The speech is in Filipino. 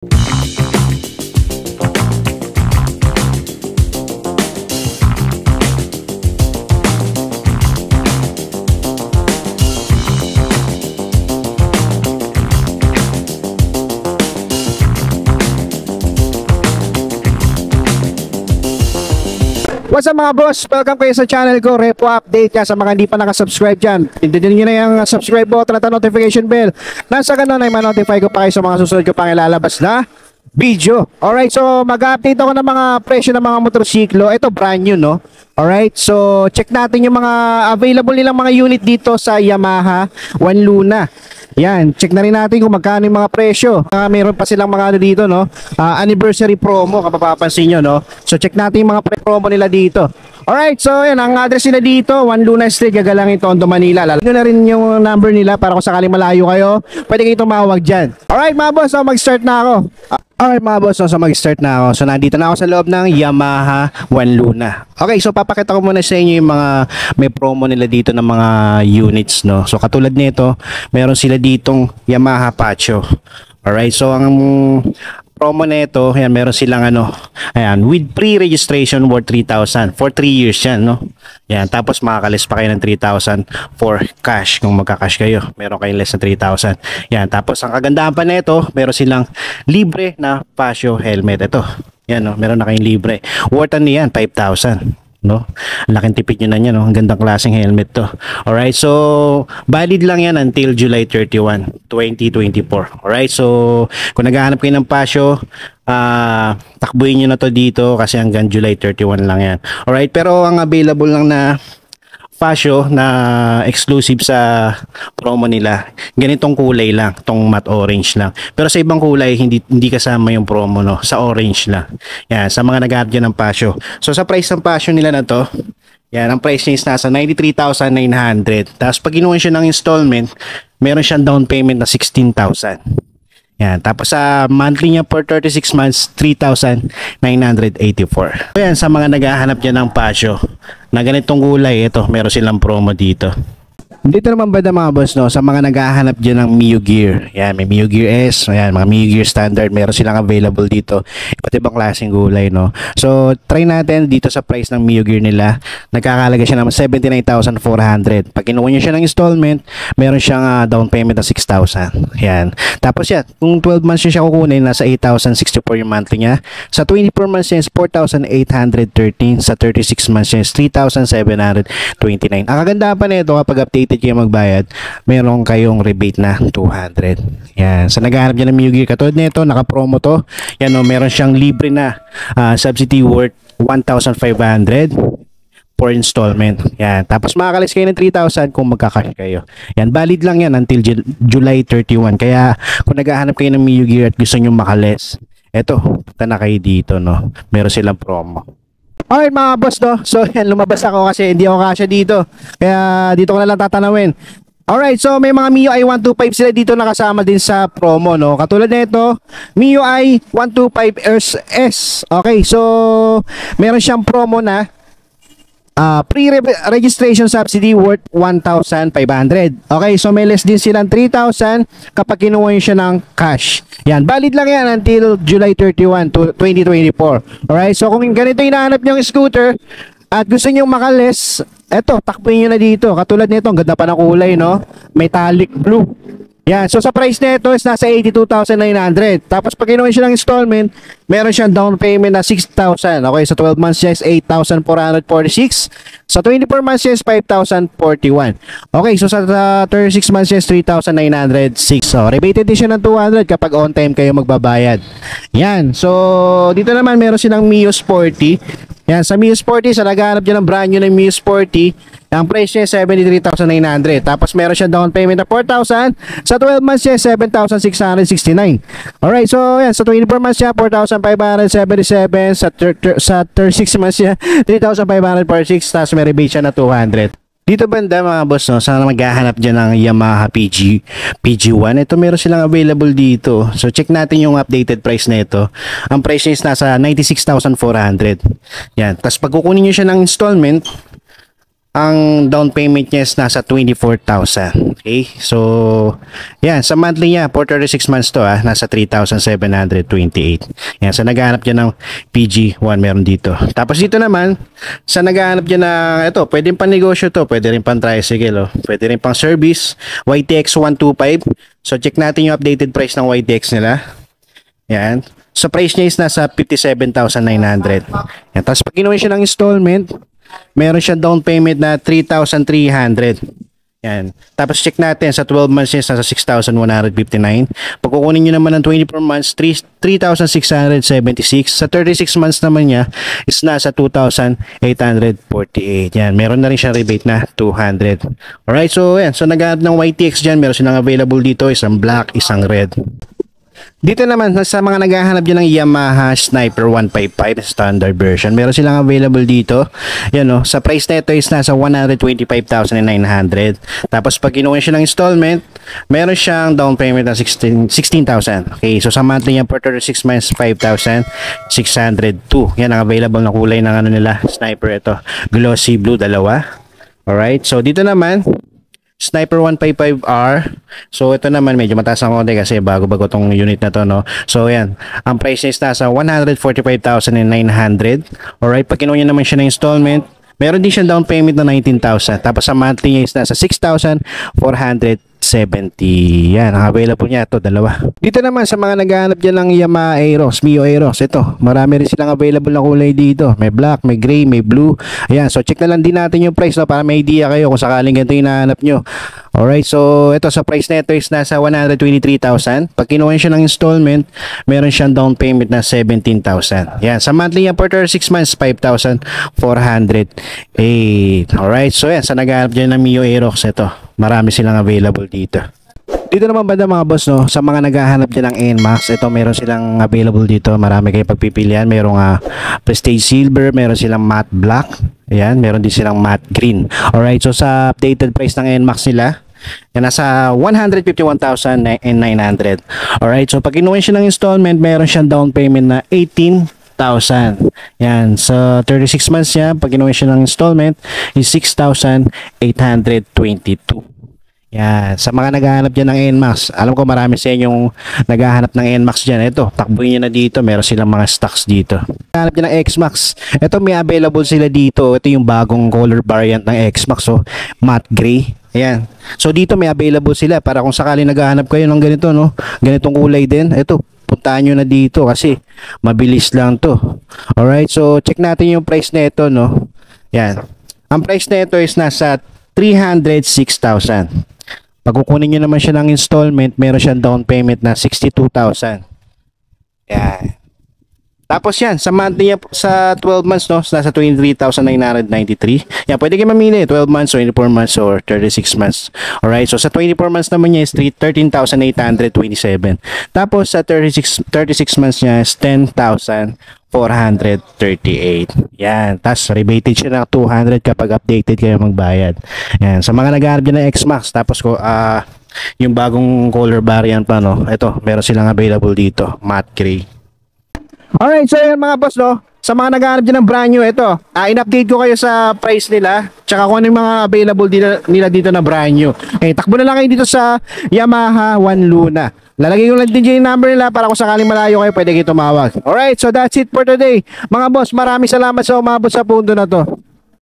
What's up mga boss? Welcome kayo sa channel ko, Repo Update. Kaya sa mga hindi pa nakasubscribe dyan, pindutin nyo na yung subscribe button at notification bell. Nasa ganun ay ma-notify ko pa kayo sa mga susunod ko pang ilalabas na video. Alright, so mag-update ako ng mga presyo ng mga motorsiklo. Ito brand new, no? Alright, so check natin yung mga available nilang mga unit dito sa Yamaha One Luna. Yan, check na rin natin kung magkano yung mga presyo. Meron pa silang mga ano dito, no? Anniversary promo, kapapapansin nyo, no? So check natin yung mga promo nila dito. Alright, so yan, ang address nila dito, One Luna Street, Gagalangin, Tondo, Manila. Lalagyan nyo na rin yung number nila para kung sakaling malayo kayo, pwede kayo tumawag dyan. Alright mga boss, so mag-start na ako. Alright mga boss, so mag-start na ako. So nandito na ako sa loob ng Yamaha One Luna. Okay, so papakita ko muna sa inyo yung mga may promo nila dito ng mga units, no. So katulad nito, meron sila ditong Yamaha Pacho. Alright, so ang promo nito, yan, meron silang ayan, with pre-registration worth 3,000 for 3 years yan, no. Yan, tapos makakalis pa kayo ng 3,000 for cash kung magka-cash kayo. Meron kayong less na 3,000. Yan, tapos ang kagandahan pa nito, meron silang libre na Pasio helmet. Ito, yan, no, meron na kayong libre. Worth yan, 5,000. No, laking tipid nyo na yan, no? Ang gandang klaseng helmet to. Alright, so valid lang yan until July 31, 2024. Alright, so kung naghahanap kayo ng Pasio, takbuhin nyo na to dito kasi hanggang July 31 lang yan. Alright, pero ang available lang na Pasio na exclusive sa promo nila, ganitong kulay lang, tong matte orange lang. Pero sa ibang kulay hindi kasama yung promo, no, sa orange lang. Yan, sa mga naghahanap dyan ng Pasio. So sa price ng Pasio nila na to, yan, ang price niya is nasa 93,900. Tapos pag kinuha siya ng installment, meron siyang down payment na 16,000. Yan, tapos sa monthly niya per 36 months, 3,984. So yan, sa mga naghahanap dyan ng Pasio na ganitong kulay, ito, meron silang promo dito. Dito naman ba mga boss, no, sa mga naghahanap dyan ng Mio Gear. Yan, may Mio Gear S, yan, mga Mio Gear standard, meron silang available dito. Iba't ibang klaseng gulay, no. So, try natin dito sa price ng Mio Gear nila. Nagkakalaga siya ng 79,400. Pag kinuha niyo siya ng installment, meron siyang down payment na 6,000. Yan. Tapos yan, kung 12 months niya siya kukunin, nasa 8,064 yung monthly niya. Sa 24 months niya is 4,813. Sa 36 months niya is 3,729. Ang kagandahan pa nito, kapag updated kayo magbayad, meron kayong rebate na 200. Yan. Sa naghahanap niya ng Mio Gear, katulad nito, naka-promo to. Yan, no, meron siyang libre na subsidy worth 1,500 for installment. Yan. Tapos makakalis kayo ng 3,000 kung magkakash kayo. Yan. Valid lang yan until July 31. Kaya kung naghahanap kayo ng Mio Gear at gusto nyo makalis, eto, punta na kayo dito, no. Meron silang promo. Alright mga boss, no? So yan, lumabas ako kasi hindi ako kasya dito. Kaya dito ko na lang tatanawin. Alright, so may mga Mio i125 sila dito nakasama din sa promo, no? Katulad nito, Mio i125 S. Okay, so meron siyang promo na pre-registration subsidy worth 1,500. Okay, so may less din silang 3,000 kapag kinuha nyo siya ng cash. Yan, valid lang yan until July 31, 2024. Alright, so kung ganito hinahanap nyo yung scooter at gusto nyo makalis, eto, takpuin nyo na dito. Katulad nito, ang ganda pa ng kulay, no? Metallic blue. Yan, so sa price nito is nasa 82,900. Tapos pag kinuha siya ng installment, meron siyang down payment na 6,000. Okay, sa 12 months siya is 8,446. Sa 24 months siya is 5,041. Okay, so sa 36 months siya is 3,906. So rebated din siya ng 200 kapag on time kayo magbabayad. Yan, so dito naman meron silang Mio Sporty. Yan, sa Mio Sporty, sa naghahanap dyan ng brand new ng Mio Sporty, ang price niya is 73,900. Tapos meron siya down payment na 4,000. Sa 12 months siya, 7,669. Alright, so yan, sa 24 months siya, 4,577. Sa 36 months siya, 3,546. Tapos may rebate siya na 200. Dito banda mga boss, no, sana maghahanap dyan ng Yamaha PG1. Ito meron silang available dito. So check natin yung updated price na ito. Ang price niya is nasa 96,400. Yan. Tapos pag kukunin nyo siya ng installment, ang down payment niya is nasa 24,000. Okay? So, yan. Sa monthly niya, for 36 months to, nasa 3,728. Yan. Sa naghahanap niya ng PG1, meron dito. Tapos dito naman, sa naghahanap niya ng, ito, pwede pang negosyo to, pwede rin pang tricycle, pwede rin pang service, YTX 125. So, check natin yung updated price ng YTX nila. Yan. So, price niya is nasa 57,900. Yan. Tapos, pag ginawa siya ng installment, meron siya down payment na 3,300. Yan. Tapos check natin sa 12 months is nasa 6,159. Pag kukunin nyo naman ng 24 months, 3,676. Sa 36 months naman niya is nasa 2,848. Yan. Meron na rin siya rebate na 200. Alright, so yan. So naghahanap ng YTX dyan. Meron silang available dito. Isang black, isang red. Dito naman sa mga naghahanap dyan ng Yamaha Sniper 155 standard version, meron silang available dito. Yan o, sa price na ito is nasa 125,900. Tapos pag kinuha siya ng installment, meron siyang down payment na 16,000. Okay, so sa monthly niya for 36 months, 5,602. Yan ang available na kulay ng ano nila, Sniper ito. Glossy blue, dalawa. Alright, so dito naman, Sniper 155R. So ito naman medyo mataas ang konti kasi bago-bago tong unit na to, no. So yan, ang price niya is nasa 145,900. Alright, pag kinuha niya naman siya ng installment, meron din siyang down payment na 19,000. Tapos sa monthly niya is nasa 6,470. Yan, ang available niya ito, dalawa. Dito naman sa mga naghahanap dyan ng Yamaha Aeros, Mio Aeros, ito, marami rin silang available na kulay dito. May black, may gray, may blue. Ayan, so check na lang din natin yung price, no, para may idea kayo kung sakaling ganito yung hinahanap nyo. Alright, so ito sa price na ito is nasa 123,000. Pag kinuha siya ng installment, meron siyang down payment na 17,000. Yan, sa monthly niya for 36 months, 5,408. Alright, so yan, sa naghahanap dyan ng Mio Aeros, ito, marami silang available dito. Dito naman banda mga boss, no, sa mga naghahanap din ng NMAX, ito meron silang available dito. Marami kayong pagpipilian. Merong Prestige Silver, meron silang Matte Black. Ayan, meron din silang Matte Green. Alright, so sa updated price ng NMAX nila, yan, nasa 151,900. Alright, so pag kinuha siya ng installment, meron siyang down payment na 18,000. Yan, sa 36 months niya, pag kinuha siya ng installment, is 6,822. Yan, sa mga naghahanap dyan ng NMAX, alam ko marami sa inyong naghahanap ng NMAX dyan. Ito, takbuhin nyo na dito, meron silang mga stocks dito. Naghahanap dyan ng XMAX, ito may available sila dito. Ito yung bagong color variant ng XMAX, so matte gray. Ayan, so dito may available sila para kung sakali naghahanap kayo ng ganito, no, ganitong kulay din. Ito, puntahan nyo na dito kasi mabilis lang to. Alright, so check natin yung price na ito, no. Yan, ang price na ito is nasa 306,000. Pag kukunin nyo naman siya ng installment, meron siyang down payment na 62,000. Yan. Tapos yan, sa monthly niya, sa 12 months, no, nasa 23,993. Yan, pwede kayo mamili, 12 months, 24 months, or 36 months. Alright, so sa 24 months naman niya is 13,827. Tapos sa 36 months niya is 10,438. Yan, tapos rebated siya ng 200 kapag updated kayo magbayad. Yan, sa mga naghahanap dyan ng XMAX, tapos yung bagong color variant pa, no, ito, meron silang available dito, matte gray. Alright, so yun mga boss, no, sa mga naghahanap dyan ng brand new, ito, in-update ko kayo sa price nila, tsaka kung ano yung mga available nila dito na brand new. Okay, takbo na lang kayo dito sa Yamaha One Luna. Lalagay ko lang din yung number nila para kung sakaling malayo kayo, pwede kayo tumawag. Alright, so that's it for today. Mga boss, maraming salamat sa umabot sa punto na to.